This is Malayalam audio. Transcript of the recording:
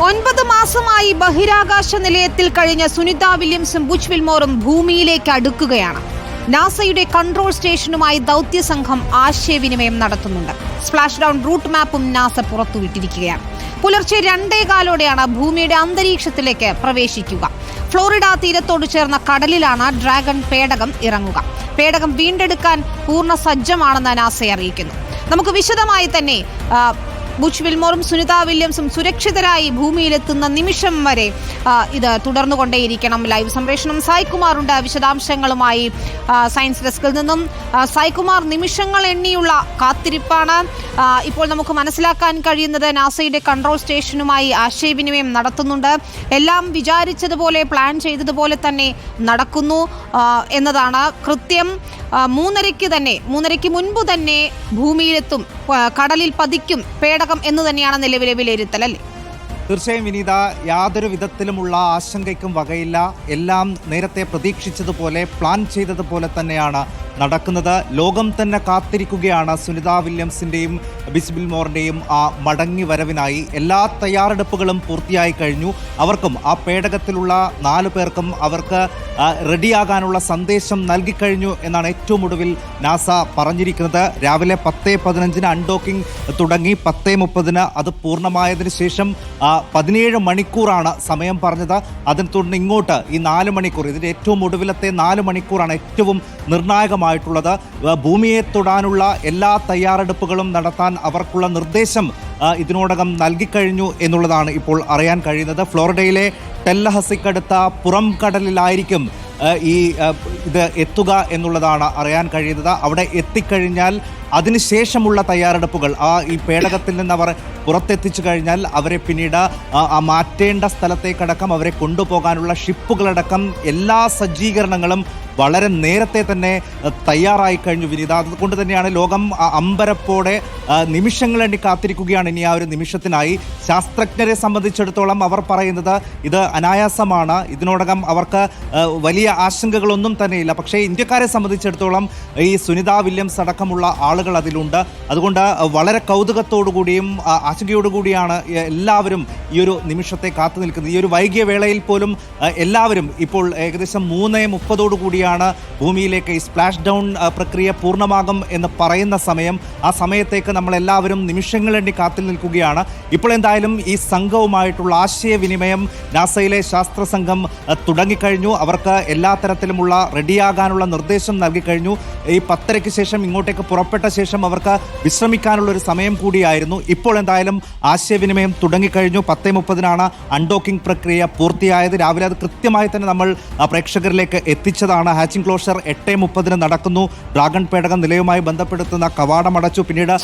9 മാസമായി ബഹിരാകാശ നിലയത്തിൽ കഴിഞ്ഞ സുനിത വില്യംസും ബുച്ച് വിൽമോറും ഭൂമിയിലേക്ക് അടുക്കുകയാണ്. നാസയുടെ കൺട്രോൾ സ്റ്റേഷനുമായി ദൗത്യ സംഘം ആശയവിനിമയം നടത്തുന്നുണ്ട്. സ്പ്ലാഷ് ഡൗൺ റൂട്ട് മാപ്പും നാസ പുറത്തുവിട്ടിരിക്കുകയാണ്. പുലർച്ചെ 2:15 ഭൂമിയുടെ അന്തരീക്ഷത്തിലേക്ക് പ്രവേശിക്കുക. ഫ്ലോറിഡ തീരത്തോട് ചേർന്ന കടലിലാണ് ഡ്രാഗൺ പേടകം ഇറങ്ങുക. പേടകം വീണ്ടെടുക്കാൻ പൂർണ്ണ സജ്ജമാണെന്ന് നാസ അറിയിക്കുന്നു. നമുക്ക് വിശദമായി തന്നെ ബുച്ച് വിൽമോറും സുനിത വില്യംസും സുരക്ഷിതരായി ഭൂമിയിലെത്തുന്ന നിമിഷം വരെ ഇത് തുടർന്നുകൊണ്ടേയിരിക്കണം. ലൈവ് സംപ്രേഷണം സായ്കുമാറുണ്ട് വിശദാംശങ്ങളുമായി സയൻസ് ഡെസ്കിൽ നിന്നും. സായ്കുമാർ, നിമിഷങ്ങൾ എണ്ണിയുള്ള കാത്തിരിപ്പാണ്. ഇപ്പോൾ നമുക്ക് മനസ്സിലാക്കാൻ കഴിയുന്നത് നാസയുടെ കൺട്രോൾ സ്റ്റേഷനുമായി ആശയവിനിമയം നടത്തുന്നുണ്ട്. എല്ലാം വിചാരിച്ചതുപോലെ പ്ലാൻ ചെയ്തതുപോലെ തന്നെ നടക്കുന്നു എന്നതാണ്. കൃത്യം 3:30 മുൻപ് തന്നെ ഭൂമിയിലെത്തും, കടലിൽ പതിക്കും പേടകം എന്ന് തന്നെയാണ് നിലവിലെ വിലയിരുത്തൽ, അല്ലേ? തീർച്ചയായും വിനീത, യാതൊരു വിധത്തിലുമുള്ള ആശങ്കയ്ക്കും വകയില്ല. എല്ലാം നേരത്തെ പ്രതീക്ഷിച്ചതുപോലെ പ്ലാൻ ചെയ്തതുപോലെ തന്നെയാണ് നടക്കുന്നത്. ലോകം തന്നെ കാത്തിരിക്കുകയാണ് സുനിത വില്യംസിൻ്റെയും ബുച്ച് വിൽമോറിൻ്റെയും ആ മടങ്ങി വരവിനായി. എല്ലാ തയ്യാറെടുപ്പുകളും പൂർത്തിയായി കഴിഞ്ഞു. അവർക്കും ആ പേടകത്തിലുള്ള 4 പേർക്കും അവർക്ക് റെഡിയാകാനുള്ള സന്ദേശം നൽകിക്കഴിഞ്ഞു എന്നാണ് ഏറ്റവും ഒടുവിൽ നാസ പറഞ്ഞിരിക്കുന്നത്. രാവിലെ 10:15 അൺഡോക്കിംഗ് തുടങ്ങി. 10:30 അത് പൂർണ്ണമായതിനു ശേഷം 17 മണിക്കൂറാണ് സമയം പറഞ്ഞത്. അതിനെ തുടർന്ന് ഇങ്ങോട്ട് ഈ 4 മണിക്കൂർ, ഇതിൻ്റെ ഏറ്റവും ഒടുവിലത്തെ 4 മണിക്കൂറാണ് ഏറ്റവും നിർണായകമായിട്ടുള്ളത്. ഭൂമിയെ തൊടാനുള്ള എല്ലാ തയ്യാറെടുപ്പുകളും നടത്താൻ അവർക്കുള്ള നിർദ്ദേശം ഇതിനോടകം നൽകിക്കഴിഞ്ഞു എന്നുള്ളതാണ് ഇപ്പോൾ അറിയാൻ കഴിയുന്നത്. ഫ്ലോറിഡയിലെ ടെല്ലഹസിക്കടുത്ത പുറം കടലിലായിരിക്കും ഇത് എത്തുക എന്നുള്ളതാണ് അറിയാൻ കഴിയുന്നത്. അവിടെ എത്തിക്കഴിഞ്ഞാൽ അതിനുശേഷമുള്ള തയ്യാറെടുപ്പുകൾ, ഈ പേടകത്തിൽ നിന്ന് അവർ പുറത്തെത്തിച്ചു കഴിഞ്ഞാൽ അവരെ പിന്നീട് മാറ്റേണ്ട സ്ഥലത്തേക്കടക്കം അവരെ കൊണ്ടുപോകാനുള്ള ഷിപ്പുകളടക്കം എല്ലാ സജ്ജീകരണങ്ങളും വളരെ നേരത്തെ തന്നെ തയ്യാറായി കഴിഞ്ഞു വിനീത. അതുകൊണ്ട് തന്നെയാണ് ലോകം അമ്പരപ്പോടെ നിമിഷങ്ങളെണ്ണി കാത്തിരിക്കുകയാണ് ഇനി ആ ഒരു നിമിഷത്തിനായി. ശാസ്ത്രജ്ഞരെ സംബന്ധിച്ചിടത്തോളം അവർ പറയുന്നത് ഇത് അനായാസമാണ്. ഇതിനോടകം അവർക്ക് വലിയ ആശങ്കകളൊന്നും തന്നെയില്ല. പക്ഷേ ഇന്ത്യക്കാരെ സംബന്ധിച്ചിടത്തോളം ഈ സുനിത വില്യംസ് അടക്കമുള്ള ആളുകൾ അതിലുണ്ട്. അതുകൊണ്ട് വളരെ കൗതുകത്തോടുകൂടിയും ആശങ്കയോടുകൂടിയാണ് എല്ലാവരും ഈ ഒരു നിമിഷത്തെ കാത്തു നിൽക്കുന്നത്. ഈ ഒരു വൈകിയ വേളയിൽ പോലും എല്ലാവരും ഇപ്പോൾ ഏകദേശം 3:30 ഭൂമിയിലേക്ക് ഈ സ്പ്ലാഷ് ഡൗൺ പ്രക്രിയ പൂർണ്ണമാകും എന്ന് പറയുന്ന സമയം. ആ സമയത്തേക്ക് നമ്മളെല്ലാവരും നിമിഷങ്ങളെണ്ണി കാത്തു നിൽക്കുകയാണ്. ഇപ്പോൾ എന്തായാലും ഈ സംഘവുമായിട്ടുള്ള ആശയവിനിമയം നാസയിലെ ശാസ്ത്ര സംഘം തുടങ്ങിക്കഴിഞ്ഞു. അവർക്ക് എല്ലാ തരത്തിലുമുള്ള റെഡിയാകാനുള്ള നിർദ്ദേശം നൽകിക്കഴിഞ്ഞു. ഈ 10:30 ശേഷം ഇങ്ങോട്ടേക്ക് പുറപ്പെട്ട ശേഷം അവർക്ക് വിശ്രമിക്കാനുള്ള ഒരു സമയം കൂടിയായിരുന്നു. ഇപ്പോൾ എന്തായാലും ആശയവിനിമയം തുടങ്ങിക്കഴിഞ്ഞു. 10:30 അൺഡോക്കിംഗ് പ്രക്രിയ പൂർത്തിയായത്. രാവിലെ അത് കൃത്യമായി തന്നെ നമ്മൾ പ്രേക്ഷകരിലേക്ക് എത്തിച്ചതാണ്. ഹാച്ചിങ് ക്ലോഷർ 8:30 നടക്കുന്നു. ഡ്രാഗൺ പേടകം നിലയുമായി ബന്ധപ്പെടുത്തുന്ന കവാടമടച്ചു. പിന്നീട്